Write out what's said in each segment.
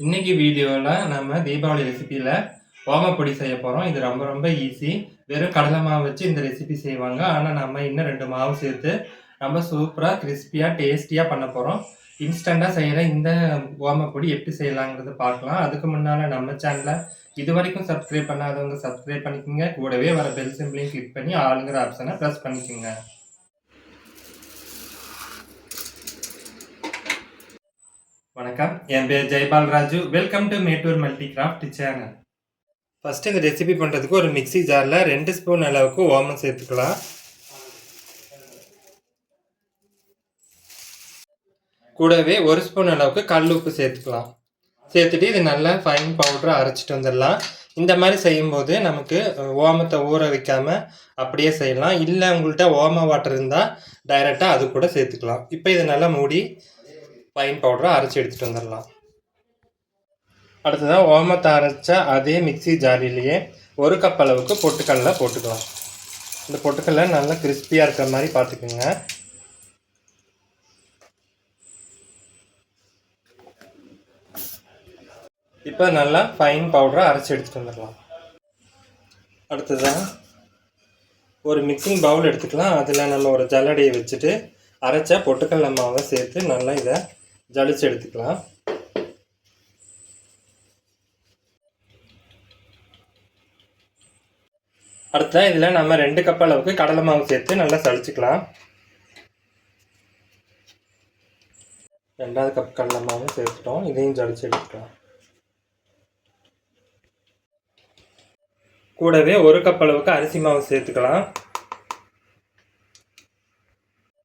இன்னைக்கு வீடியோவில் நம்ம தீபாவளி ரெசிபியில் ஓமப்பொடி செய்ய போகிறோம். இது ரொம்ப ரொம்ப ஈஸி. வெறும் கடலை மாவு வச்சு இந்த ரெசிபி செய்வாங்க. ஆனால் நம்ம இன்னும் 2 மாவு சேர்த்து ரொம்ப சூப்பராக கிறிஸ்பியாக டேஸ்டியாக பண்ண போகிறோம். இன்ஸ்டண்ட்டாக செய்கிற இந்த ஓமப்பொடி எப்படி செய்யலாங்கிறத பார்க்கலாம். அதுக்கு முன்னால் நம்ம சேனலை இது வரைக்கும் சப்ஸ்கிரைப் பண்ணாதவங்க சப்ஸ்கிரைப் பண்ணிக்கோங்க. கூடவே வர பெல் சிம்பிளையும் கிளிக் பண்ணி ஆளுங்கிற ஆப்ஷனை ப்ரெஸ் பண்ணிக்கோங்க. வணக்கம், என் பேர் Jayapal Raju. Welcome to Mettur multi craft channel. First இந்த ரெசிபி பண்ணுறதுக்கு ஒரு மிக்சி ஜாரில் 2 ஸ்பூன் அளவுக்கு ஓமம் சேர்த்துக்கலாம். கூடவே 1 ஸ்பூன் அளவுக்கு கல் உப்பு சேர்த்துக்கலாம். சேர்த்துட்டு இது நல்லா ஃபைன் பவுடராக அரைச்சிட்டு வந்துடலாம். இந்த மாதிரி செய்யும்போது நமக்கு ஓமத்தை ஊற வைக்காமல் அப்படியே செய்யலாம். இல்லை உங்கள்கிட்ட ஓம வாட்டர் இருந்தால் டைரெக்டாக அது கூட சேர்த்துக்கலாம். இப்போ இதை நல்லா மூடி ஃபைன் பவுடரை அரைச்சி எடுத்துகிட்டு வந்துடலாம். அடுத்ததாக ஓமத்தை அரைச்ச அதே மிக்சி ஜாரிலேயே 1 கப் அளவுக்கு பொட்டுக்கடலை போட்டுக்கலாம். இந்த பொட்டுக்கடலை நல்லா கிறிஸ்பியாக இருக்கிற மாதிரி பார்த்துக்குங்க. இப்போ நல்லா ஃபைன் பவுடரை அரைச்சி எடுத்துகிட்டு வந்துடலாம். அடுத்ததாக ஒரு மிக்சிங் பவுல் எடுத்துக்கலாம். அதில் நம்ம ஒரு ஜல்லடையை வச்சுட்டு அரைச்ச பொட்டுக்கடலை மாவை சேர்த்து நல்லா இதை ஜலிச்சு எடுத்துக்கலாம். அடுத்த இதில் நம்ம 2 கப் அளவுக்கு கடலை மாவு சேர்த்து நல்லா சளிச்சுக்கலாம். 2வது கப் கடலை மாவு சேர்த்துட்டோம். இதையும் ஜலிச்சு எடுத்துக்கலாம். கூடவே 1 கப் அளவுக்கு அரிசி மாவு சேர்த்துக்கலாம்.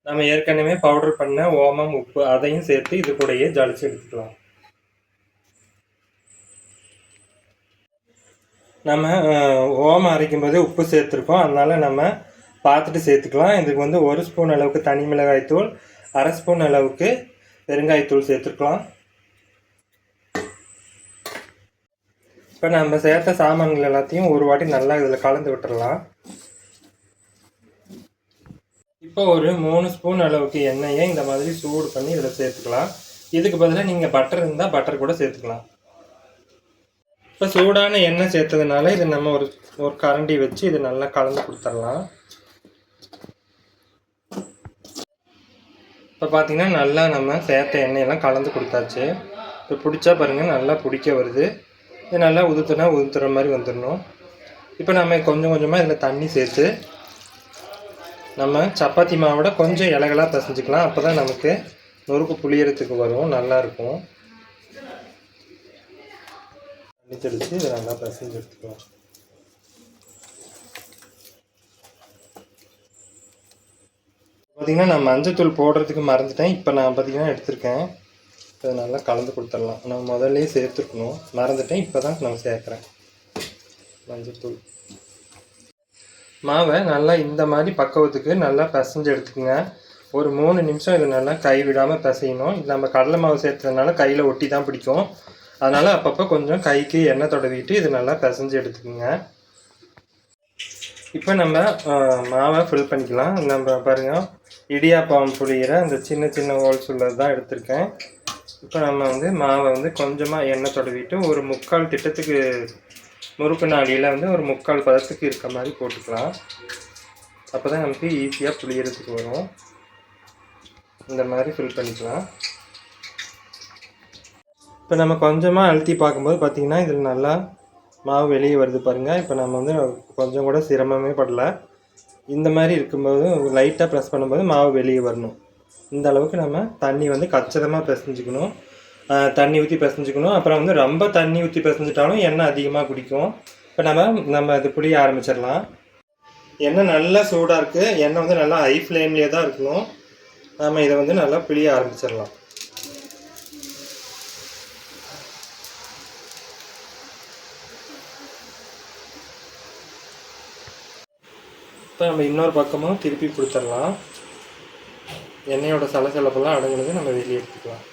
நம்ம ஏற்கனவே பவுடர் பண்ண ஓமம், உப்பு அதையும் சேர்த்து இது கூடயே ஜலிச்சு எடுத்துக்கலாம். நம்ம ஓமம் அரைக்கும் போது உப்பு சேர்த்துருக்கோம், அதனால நம்ம பார்த்துட்டு சேர்த்துக்கலாம். இதுக்கு 1 ஸ்பூன் அளவுக்கு தனி மிளகாய்த்தூள், 1/2 ஸ்பூன் அளவுக்கு பெருங்காயத்தூள் சேர்த்துருக்கலாம். இப்போ நம்ம சேர்த்த சாமான்கள் எல்லாத்தையும் ஒரு வாட்டி நல்லா இதில் கலந்து விட்டுடலாம். இப்போ ஒரு 3 ஸ்பூன் அளவுக்கு எண்ணெயை இந்த மாதிரி சூடு பண்ணி இதில் சேர்த்துக்கலாம். இதுக்கு பதிலாக நீங்கள் பட்டர் இருந்தால் பட்டர் கூட சேர்த்துக்கலாம். இப்போ சூடான எண்ணெய் சேர்த்ததுனால இது நம்ம ஒரு கரண்டி வச்சு இது நல்லா கலந்து கொடுத்துடலாம். இப்போ பார்த்தீங்கன்னா நல்லா நம்ம சேர்த்த எண்ணெயெல்லாம் கலந்து கொடுத்தாச்சு. இப்போ பிடிச்சா பாருங்கள் நல்லா பிடிக்க வருது. இது நல்லா உதுத்துற மாதிரி வந்துடணும். இப்போ நம்ம கொஞ்சம் கொஞ்சமாக இதில் தண்ணி சேர்த்து நம்ம சப்பாத்தி மாவோட கொஞ்சம் இலகலாக பிசைஞ்சிக்கலாம். அப்போ தான் நமக்கு நொறுக்கு புளியறதுக்கு வரும், நல்லாயிருக்கும். தண்ணி தெளித்து இதை நல்லா பிசைஞ்சு எடுத்துக்கலாம். பார்த்திங்கன்னா நான் மஞ்சத்தூள் போடுறதுக்கு மறந்துட்டேன். இப்போ நான் பார்த்திங்கன்னா எடுத்துருக்கேன். இதை நல்லா கலந்து கொடுத்துடலாம். நான் முதல்லே சேர்த்துருக்கணும், மறந்துட்டேன். இப்போ தான் நான் சேர்க்குறேன் மஞ்சத்தூள். மாவை நல்லா இந்த மாதிரி பக்குவத்துக்கு நல்லா பிசைஞ்சு எடுத்துக்கோங்க. ஒரு 3 நிமிஷம் இதை நல்லா கை விடாமல் பிசையணும். இது நம்ம கடலை மாவு சேர்த்ததுனால கையில் ஒட்டி தான் பிடிக்கும். அதனால் அப்பப்போ கொஞ்சம் கைக்கு எண்ணெய் தடவிட்டு இது நல்லா பிசைஞ்சு எடுத்துக்கோங்க. இப்போ நம்ம மாவை ஃபில் பண்ணிக்கலாம். நம்ம பாருங்கள், இடியாப்பம் புளிகிற அந்த சின்ன சின்ன ஹோல்ஸ் உள்ளது தான் எடுத்திருக்கேன். இப்போ நம்ம மாவை கொஞ்சமாக எண்ணெய் தடவிட்டு ஒரு 3/4 திட்டத்துக்கு முறுக்கு நாளியில் ஒரு 3/4 பதத்துக்கு இருக்க மாதிரி போட்டுக்கலாம். அப்போ தான் நமக்கு ஈஸியாக புளியறதுக்கு வரும். இந்த மாதிரி ஃபில் பண்ணிக்கலாம். இப்போ நம்ம கொஞ்சமாக அழுத்தி பார்க்கும்போது பார்த்திங்கன்னா இதில் நல்லா மாவு வெளியே வருது பாருங்கள். இப்போ நம்ம கொஞ்சம் கூட சிரமமே படலை. இந்த மாதிரி இருக்கும்போது லைட்டாக ப்ரெஸ் பண்ணும்போது மாவு வெளியே வரணும். இந்த அளவுக்கு நம்ம தண்ணி கச்சிதமாக பிசைஞ்சிக்கணும். தண்ணி ஊற்றி பிசைஞ்சிக்கணும். அப்புறம் ரொம்ப தண்ணி ஊற்றி பிசைஞ்சிட்டாலும் எண்ணெய் அதிகமாக குடிக்கும். இப்போ நம்ம இது புளிய ஆரம்பிச்சிடலாம். எண்ணெய் நல்லா சூடாக இருக்குது. எண்ணெய் நல்லா ஹை ஃப்ளேம்லேயே தான் இருக்கணும். நம்ம இதை நல்லா புளிய ஆரம்பிச்சிடலாம். இப்போ நம்ம இன்னொரு பக்கமும் திருப்பி கொடுத்துடலாம். எண்ணெயோட சலசலப்பெல்லாம் அடங்குனது நம்ம வெளியே எடுத்துக்கலாம்.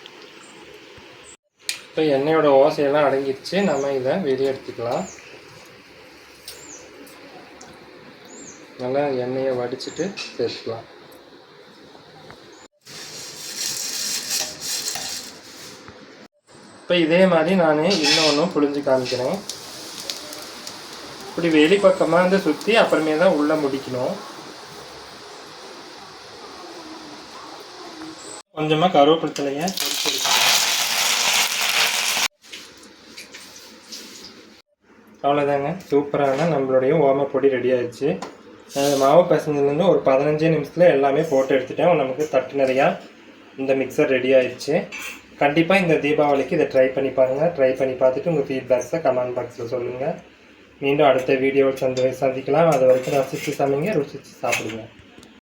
இப்போ எண்ணெயோட ஓசையெல்லாம் அடங்கிடுச்சு. நம்ம இதை வெளியே எடுத்துக்கலாம். நல்லா எண்ணெயை வடிச்சிட்டு சேர்த்துக்கலாம். இப்போ இதே மாதிரி நான் இன்னொன்றும் புழிஞ்சு காமிக்கிறேன். இப்படி வெளி பக்கமாக வந்து சுற்றி அப்புறமே தான் உள்ளே முடிக்கணும். கொஞ்சமாக கருவேப்பிலையை அவ்வளோதாங்க. சூப்பரான நம்மளுடைய ஓமப்பொடி ரெடி ஆயிடுச்சு. மாவு பசஞ்சிலேருந்து ஒரு 15 நிமிஷத்தில் எல்லாமே போட்டு எடுத்துட்டேன். நமக்கு தட்டு நிறையா இந்த மிக்சர் ரெடி ஆயிடுச்சு. கண்டிப்பாக இந்த தீபாவளிக்கு இதை ட்ரை பண்ணி பாருங்கள். ட்ரை பண்ணி பார்த்துட்டு உங்கள் ஃபீட்பேக்ஸை கமெண்ட் பாக்ஸில் சொல்லுங்கள். மீண்டும் அடுத்த வீடியோவில் சந்திக்கலாம். அது வரைக்கும் ரசித்து சமைங்க, ருசித்து சாப்பிடுங்க.